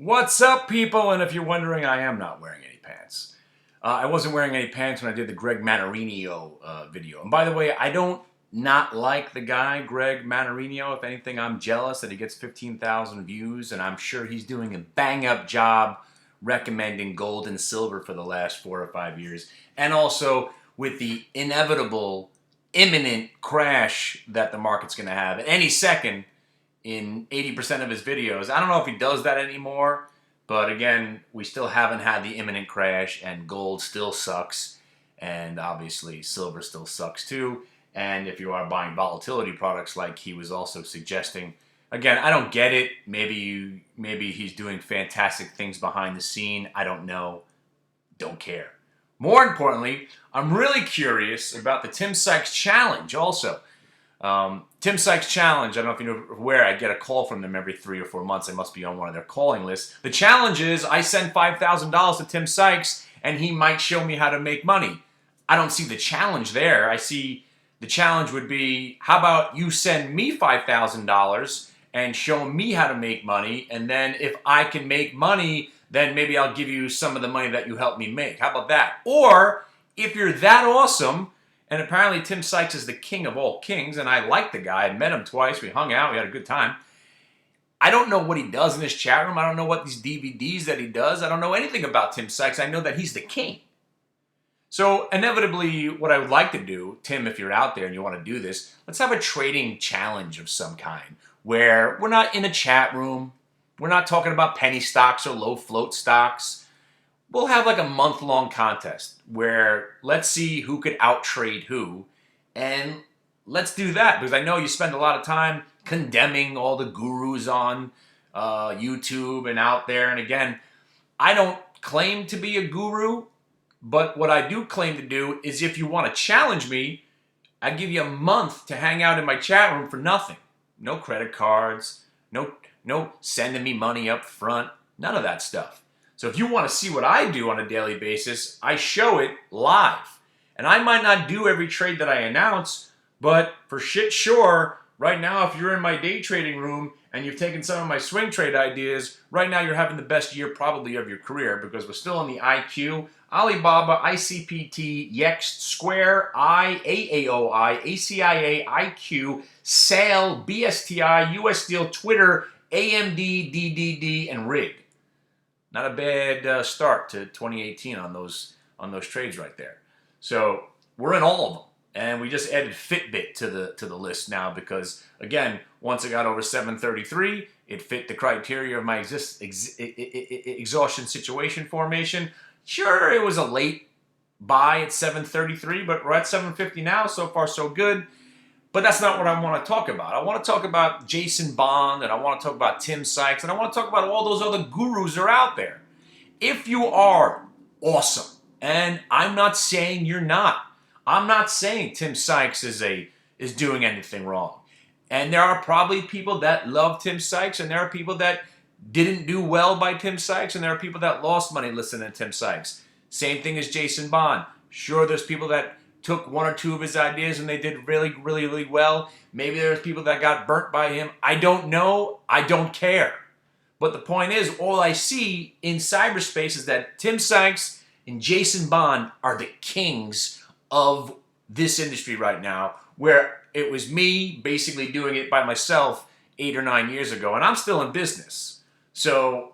What's up, people? And if you're wondering, I am not wearing any pants. I wasn't wearing any pants when I did the Greg Mannarino video. And by the way, I don't not like the guy, Greg Mannarino. If anything, I'm jealous that he gets 15,000 views, and I'm sure he's doing a bang-up job recommending gold and silver for the last 4 or 5 years. And also with the inevitable, imminent crash that the market's going to have at any second, in 80% of his videos. I don't know if he does that anymore, but again, we still haven't had the imminent crash, and gold still sucks, and obviously silver still sucks too. And if you are buying volatility products like he was also suggesting, again, I don't get it. Maybe he's doing fantastic things behind the scene. I don't know. Don't care. More importantly, I'm really curious about the Tim Sykes challenge also. Tim Sykes challenge, I don't know if you're aware, I get a call from them every 3 or 4 months. I must be on one of their calling lists. The challenge is I send $5,000 to Tim Sykes and he might show me how to make money. I don't see the challenge there. I see the challenge would be, how about you send me $5,000 and show me how to make money, and then if I can make money, then maybe I'll give you some of the money that you helped me make. How about that? Or if you're that awesome, and apparently Tim Sykes is the king of all kings, and I like the guy. I met him twice. We hung out. We had a good time. I don't know what he does in his chat room. I don't know what these DVDs that he does. I don't know anything about Tim Sykes. I know that he's the king. So inevitably, what I would like to do, Tim, if you're out there and you want to do this, let's have a trading challenge of some kind where we're not in a chat room. We're not talking about penny stocks or low float stocks. We'll have like a month-long contest where let's see who could out-trade who, and let's do that, because I know you spend a lot of time condemning all the gurus on YouTube and out there. And again, I don't claim to be a guru, but what I do claim to do is if you want to challenge me, I give you a month to hang out in my chat room for nothing. No credit cards, no sending me money up front, none of that stuff. So if you want to see what I do on a daily basis, I show it live. And I might not do every trade that I announce, but for shit sure, right now if you're in my day trading room and you've taken some of my swing trade ideas, right now you're having the best year probably of your career, because we're still on the IQ, Alibaba, ICPT, Yext, Square, AAOI, ACIA, IQ, SAIL, BSTI, US Steel, Twitter, AMD, DDD, and RIG. Not a bad start to 2018 on those trades right there. So we're in all of them, and we just added Fitbit to the list now because, again, once it got over 733, it fit the criteria of my exhaustion situation formation. Sure, it was a late buy at 733, but we're at 750 now. So far, so good. But that's not what I want to talk about. I want to talk about Jason Bond, and I want to talk about Tim Sykes, and I want to talk about all those other gurus that are out there. If you are awesome, and I'm not saying you're not. I'm not saying Tim Sykes is doing anything wrong. And there are probably people that love Tim Sykes, and there are people that didn't do well by Tim Sykes, and there are people that lost money listening to Tim Sykes. Same thing as Jason Bond. Sure, there's people that took 1 or 2 of his ideas and they did really, really, really well. Maybe there's people that got burnt by him. I don't know. I don't care. But the point is, all I see in cyberspace is that Tim Sykes and Jason Bond are the kings of this industry right now, where it was me basically doing it by myself 8 or 9 years ago, and I'm still in business. So,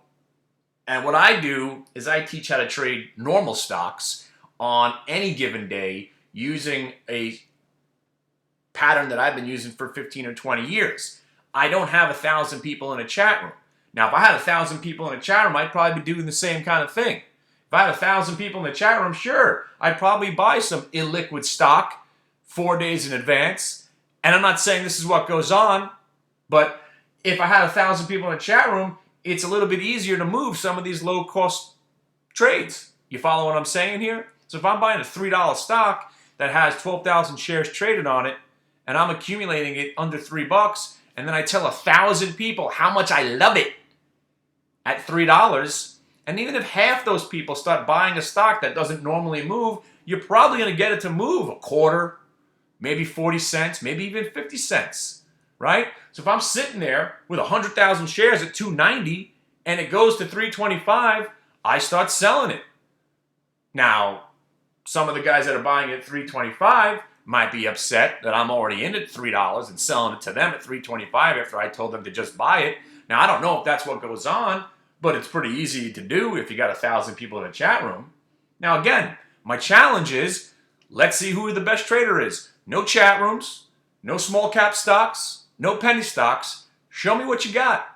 and what I do is I teach how to trade normal stocks on any given day using a pattern that I've been using for 15 or 20 years. I don't have 1,000 people in a chat room. Now, if I had 1,000 people in a chat room, I'd probably be doing the same kind of thing. If I had 1,000 people in the chat room, sure, I'd probably buy some illiquid stock 4 days in advance. And I'm not saying this is what goes on, but if I had 1,000 people in a chat room, it's a little bit easier to move some of these low-cost trades. You follow what I'm saying here? So if I'm buying a $3 stock that has 12,000 shares traded on it, and I'm accumulating it under $3, and then I tell 1,000 people how much I love it at $3, and even if half those people start buying a stock that doesn't normally move, you're probably going to get it to move a quarter, maybe 40 cents, maybe even 50 cents, right? So if I'm sitting there with 100,000 shares at $2.90, and it goes to 325, I start selling it. Now, some of the guys that are buying it at 325 might be upset that I'm already in at $3 and selling it to them at 325 after I told them to just buy it. Now, I don't know if that's what goes on, but it's pretty easy to do if you got 1,000 people in a chat room. Now, again, my challenge is, let's see who the best trader is. No chat rooms, no small cap stocks, no penny stocks. Show me what you got.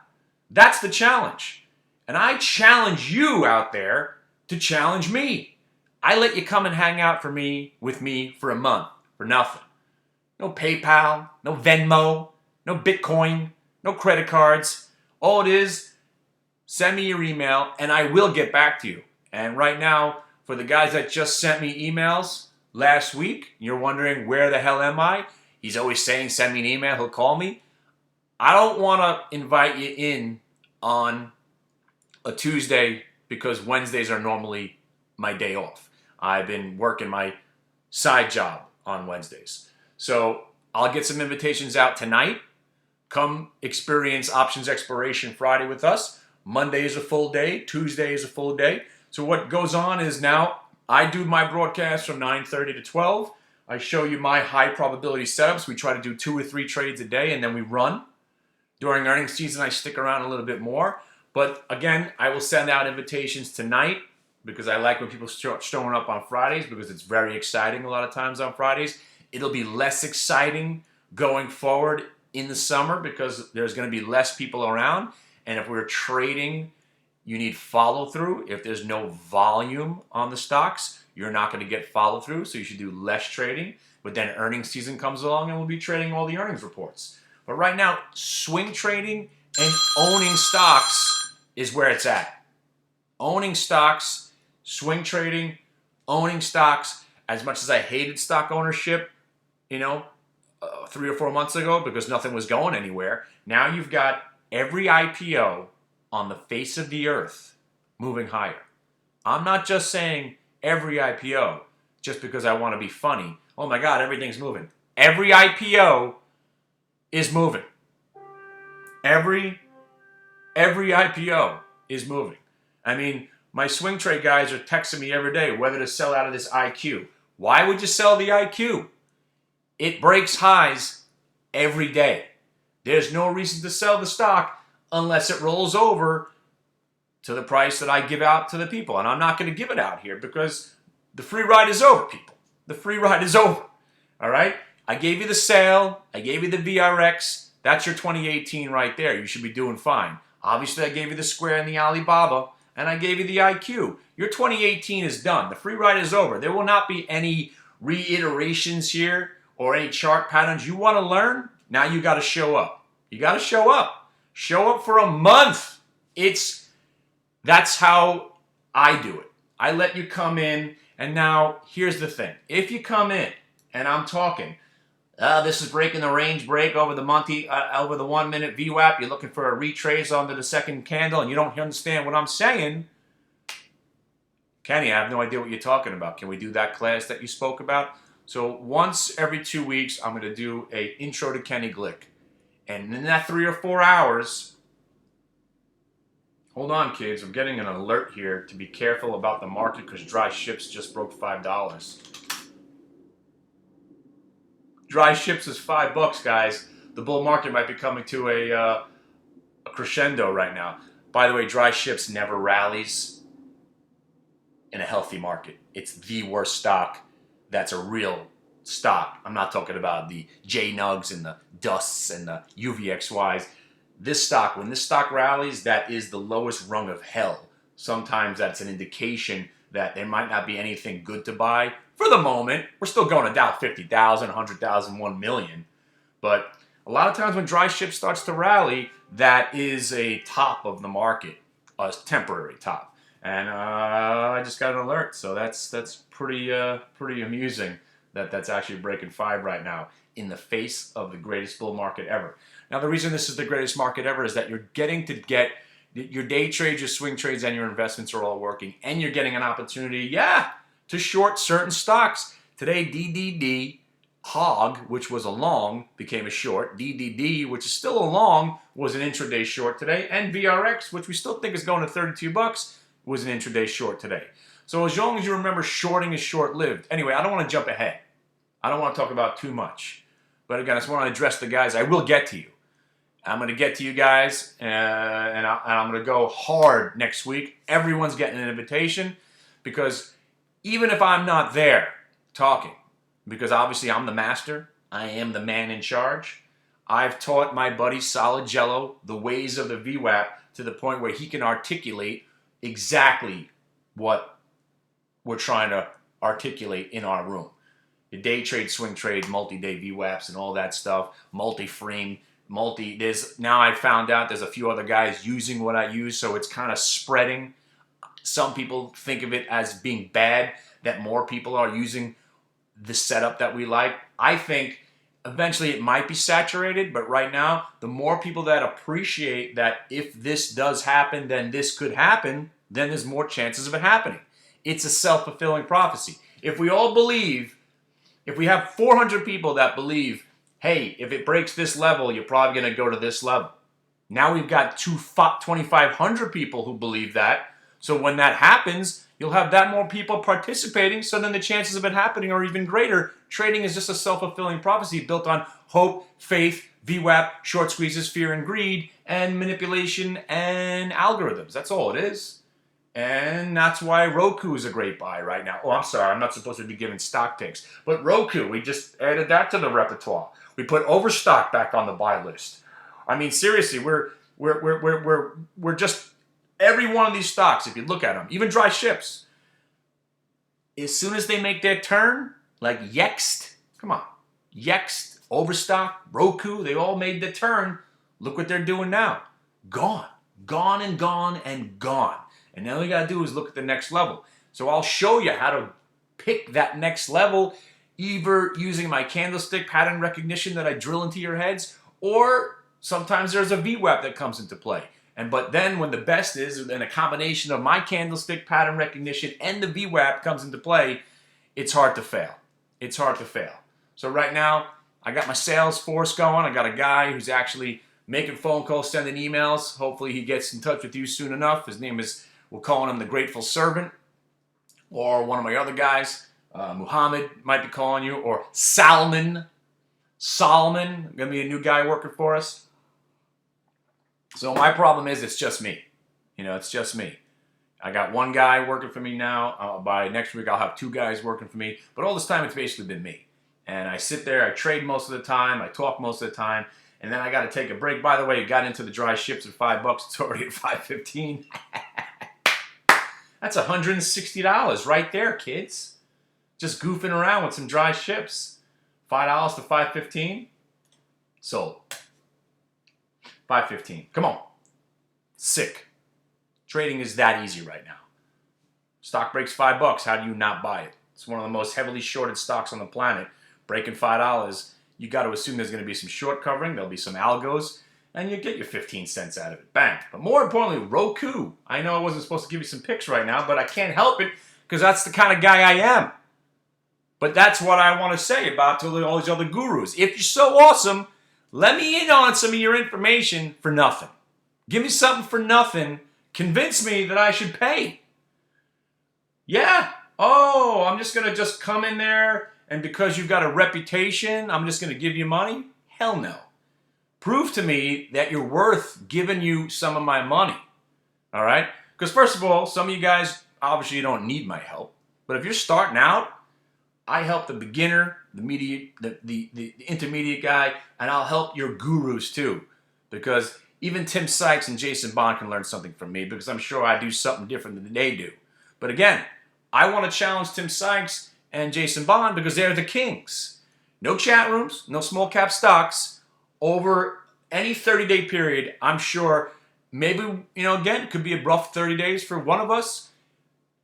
That's the challenge. And I challenge you out there to challenge me. I let you come and hang out with me for a month for nothing. No PayPal, no Venmo, no Bitcoin, no credit cards. All it is, send me your email and I will get back to you. And right now, for the guys that just sent me emails last week, you're wondering, where the hell am I? He's always saying, send me an email, he'll call me. I don't want to invite you in on a Tuesday because Wednesdays are normally my day off. I've been working my side job on Wednesdays. So I'll get some invitations out tonight. Come experience Options Exploration Friday with us. Monday is a full day. Tuesday is a full day. So what goes on is now I do my broadcast from 9:30 to 12. I show you my high probability setups. We try to do 2 or 3 trades a day and then we run. During earnings season, I stick around a little bit more. But again, I will send out invitations tonight because I like when people start showing up on Fridays because it's very exciting a lot of times on Fridays. It'll be less exciting going forward in the summer because there's going to be less people around. And if we're trading, you need follow through. If there's no volume on the stocks, you're not going to get follow through. So you should do less trading. But then earnings season comes along and we'll be trading all the earnings reports. But right now, swing trading and owning stocks is where it's at. Owning stocks, swing trading, owning stocks. As much as I hated stock ownership, 3 or 4 months ago because nothing was going anywhere, now you've got every IPO on the face of the earth moving higher. I'm not just saying every IPO just because I want to be funny. Oh my God, everything's moving. Every IPO is moving. Every IPO is moving. I mean, my swing trade guys are texting me every day whether to sell out of this IQ. Why would you sell the IQ? It breaks highs every day. There's no reason to sell the stock unless it rolls over to the price that I give out to the people. And I'm not going to give it out here because the free ride is over, people. The free ride is over. All right? I gave you the sale. I gave you the VRX. That's your 2018 right there. You should be doing fine. Obviously, I gave you the Square and the Alibaba, and I gave you the IQ. Your 2018 is done. The free ride is over. There will not be any reiterations here or any chart patterns. You want to learn? Now you got to show up. You got to show up. Show up for a month. That's how I do it. I let you come in, and now here's the thing. If you come in, and I'm talking, this is breaking the range break over the over the 1 minute VWAP. You're looking for a retrace onto the second candle, and you don't understand what I'm saying. Kenny, I have no idea what you're talking about. Can we do that class that you spoke about? So once every 2 weeks, I'm going to do an intro to Kenny Glick. And in that 3 or 4 hours, hold on, kids. I'm getting an alert here to be careful about the market because dry ships just broke $5. Dry ships is $5, guys. The bull market might be coming to a crescendo right now. By the way, dry ships never rallies in a healthy market. It's the worst stock that's a real stock. I'm not talking about the J-Nugs and the Dusts and the UVXYs. This stock, when this stock rallies, that is the lowest rung of hell. Sometimes that's an indication that there might not be anything good to buy. For the moment, we're still going to Dow 50,000, 100,000, 1 million. But a lot of times when dry ship starts to rally, that is a top of the market, a temporary top. And I just got an alert, so that's pretty amusing that that's actually breaking 5 right now in the face of the greatest bull market ever. Now, the reason this is the greatest market ever is that you're getting to get your day trades, your swing trades, and your investments are all working, and you're getting an opportunity, to short certain stocks. Today, DDD HOG, which was a long, became a short. DDD, which is still a long, was an intraday short today. And VRX, which we still think is going to 32 bucks, was an intraday short today. So as long as you remember, shorting is short-lived. Anyway, I don't want to jump ahead. I don't want to talk about too much. But again, I just want to address the guys. I will get to you. I'm going to get to you guys, and I'm going to go hard next week. Everyone's getting an invitation, because even if I'm not there talking, because obviously I'm the master, I am the man in charge, I've taught my buddy Solid Jello the ways of the VWAP to the point where he can articulate exactly what we're trying to articulate in our room. The day trade, swing trade, multi-day VWAPs and all that stuff, multi-frame, now I found out there's a few other guys using what I use, so it's kind of spreading. Some people think of it as being bad, that more people are using the setup that we like. I think eventually it might be saturated, but right now, the more people that appreciate that if this does happen, then this could happen, then there's more chances of it happening. It's a self-fulfilling prophecy. If we all believe, if we have 400 people that believe, hey, if it breaks this level, you're probably going to go to this level. Now we've got 2,500 people who believe that. So when that happens, you'll have that more people participating, so then the chances of it happening are even greater. Trading is just a self-fulfilling prophecy built on hope, faith, VWAP, short squeezes, fear and greed, and manipulation and algorithms. That's all it is. And that's why Roku is a great buy right now. Oh, I'm sorry, I'm not supposed to be giving stock picks. But Roku, we just added that to the repertoire. We put Overstock back on the buy list. I mean, seriously, we're just, every one of these stocks, if you look at them, even dry ships, as soon as they make their turn, like Yext, come on, Yext, Overstock, Roku, they all made the turn. Look what they're doing now. Gone. Gone and gone and gone. And all you got to do is look at the next level. So I'll show you how to pick that next level, either using my candlestick pattern recognition that I drill into your heads, or sometimes there's a VWAP that comes into play. But then when the best is, then a combination of my candlestick pattern recognition and the VWAP comes into play, it's hard to fail. It's hard to fail. So right now, I got my sales force going. I got a guy who's actually making phone calls, sending emails. Hopefully he gets in touch with you soon enough. His name is, we're calling him the Grateful Servant, or one of my other guys, Muhammad might be calling you, or Solomon, going to be a new guy working for us. So my problem is it's just me. You know, it's just me. I got one guy working for me now. By next week, I'll have two guys working for me. But all this time, it's basically been me. And I sit there, I trade most of the time, I talk most of the time, and then I got to take a break. By the way, you got into the dry ships at $5. It's already at $5.15. That's $160 right there, kids. Just goofing around with some dry ships. $5 to $5.15. Sold. $5.15. Come on. Sick. Trading is that easy right now. Stock breaks $5. How do you not buy it? It's one of the most heavily shorted stocks on the planet. Breaking $5, you got to assume there's going to be some short covering. There'll be some algos. And you get your 15 cents out of it. Bang. But more importantly, Roku. I know I wasn't supposed to give you some picks right now, but I can't help it because that's the kind of guy I am. But that's what I want to say about all these other gurus. If you're so awesome, let me in on some of your information for nothing. Give me something for nothing. Convince me that I should pay. Yeah. Oh, I'm just going to come in there, and because you've got a reputation, I'm just going to give you money? Hell no. Prove to me that you're worth giving you some of my money. All right? Because first of all, some of you guys, obviously you don't need my help. But if you're starting out, I help the beginner, the intermediate guy, and I'll help your gurus too. Because even Tim Sykes and Jason Bond can learn something from me, because I'm sure I do something different than they do. But again, I want to challenge Tim Sykes and Jason Bond because they're the kings. No chat rooms, no small cap stocks. Over any 30-day period, I'm sure, maybe, again, it could be a rough 30 days for one of us.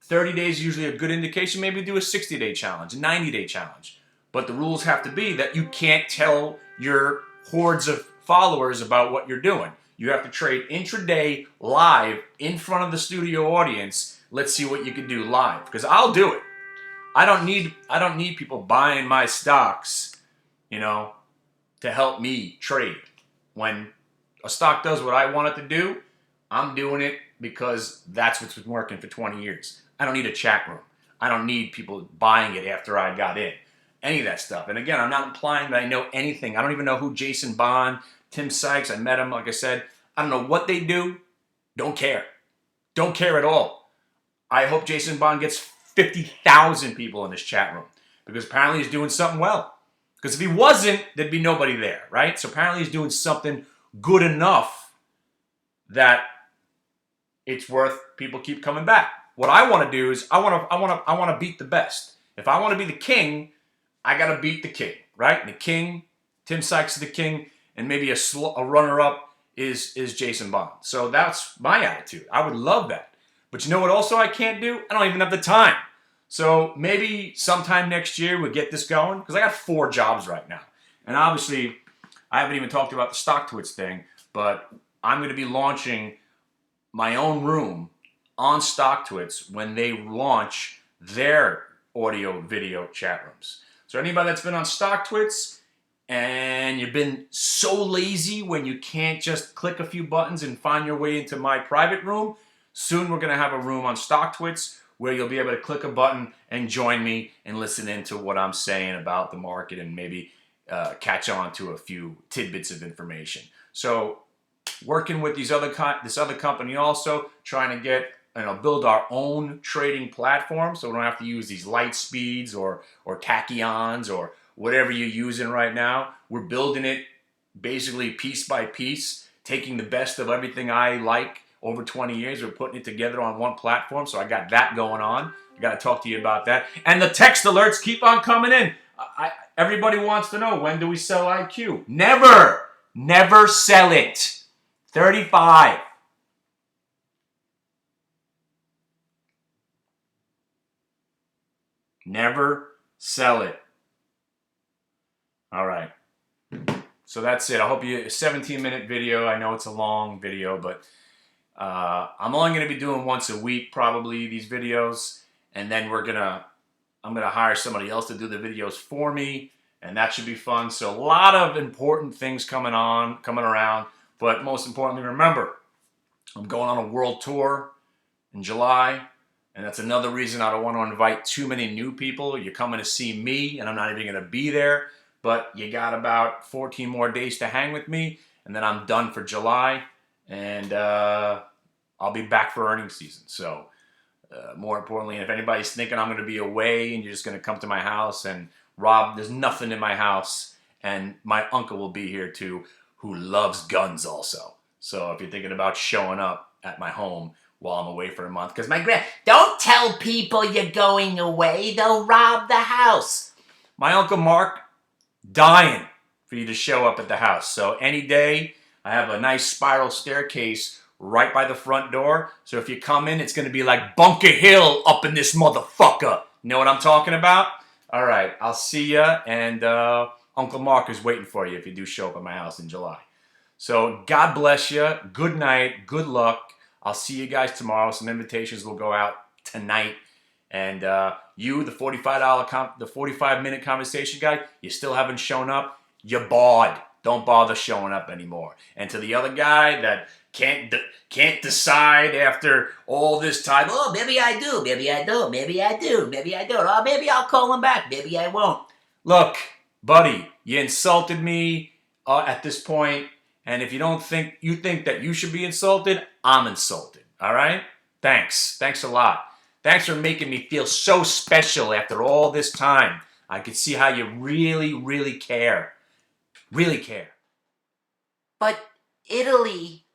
30 days is usually a good indication. Maybe do a 60-day challenge, a 90-day challenge. But the rules have to be that you can't tell your hordes of followers about what you're doing. You have to trade intraday live in front of the studio audience. Let's see what you can do live, because I'll do it. I don't need people buying my stocks you know, to help me trade. When a stock does what I want it to do, I'm doing it because that's what's been working for 20 years. I don't need a chat room. I don't need people buying it after I got in. Any of that stuff. And again, I'm not implying that I know anything. I don't even know who Jason Bond, Tim Sykes, I met him, like I said. I don't know what they do. Don't care. Don't care at all. I hope Jason Bond gets 50,000 people in this chat room because apparently he's doing something well. Because if he wasn't, there'd be nobody there, right? So apparently he's doing something good enough that it's worth people keep coming back. What I want to do is I want to beat the best. If I want to be the king, I got to beat the king, right? And the king, Tim Sykes is the king, and maybe a runner-up is Jason Bond. So that's my attitude. I would love that. But you know what also I can't do? I don't even have the time. So maybe sometime next year we'll get this going, because I got 4 jobs right now. And obviously, I haven't even talked about the StockTwits thing, but I'm going to be launching my own room on StockTwits when they launch their audio video chat rooms. So anybody that's been on StockTwits and you've been so lazy when you can't just click a few buttons and find your way into my private room, soon we're going to have a room on StockTwits where you'll be able to click a button and join me and listen into what I'm saying about the market and maybe catch on to a few tidbits of information. So working with this other company also, trying to get, build our own trading platform so we don't have to use these light speeds or tachyons or whatever you're using right now. We're building it basically piece by piece, taking the best of everything I like over 20 years. We're putting it together on one platform, so I got that going on. I got to talk to you about that. And the text alerts keep on coming in. Everybody wants to know, when do we sell IQ? Never! Never sell it. 35. Never sell it. All right. So that's it. I hope you, a 17-minute video. I know it's a long video, but I'm only going to be doing once a week probably these videos, and then I'm gonna hire somebody else to do the videos for me, and that should be fun. So a lot of important things coming around, but most importantly, remember, I'm going on a world tour in July, and that's another reason I don't want to invite too many new people. You're coming to see me, and I'm not even going to be there, but you got about 14 more days to hang with me, and then I'm done for July, and I'll be back for earnings season. So more importantly, if anybody's thinking I'm going to be away and you're just going to come to my house and Rob, there's nothing in my house, and my uncle will be here too, who loves guns also. So if you're thinking about showing up at my home while I'm away for a month, because don't tell people you're going away, they'll rob the house. My Uncle Mark, dying for you to show up at the house. So any day, I have a nice spiral staircase right by the front door. So if you come in, it's going to be like Bunker Hill up in this motherfucker. You know what I'm talking about? All right, I'll see ya, and Uncle Mark is waiting for you if you do show up at my house in July. So God bless you. Good night. Good luck. I'll see you guys tomorrow. Some invitations will go out tonight. And you, the $45-minute conversation guy, you still haven't shown up. You're bored. Don't bother showing up anymore. And to the other guy that can't decide after all this time, oh, maybe I do, maybe I don't, maybe I do, maybe I don't, oh, maybe I'll call him back, maybe I won't. Look, buddy, you insulted me at this point, and if you think that you should be insulted, I'm insulted, all right? Thanks a lot. Thanks for making me feel so special after all this time. I could see how you really, really care. Really care. But Italy...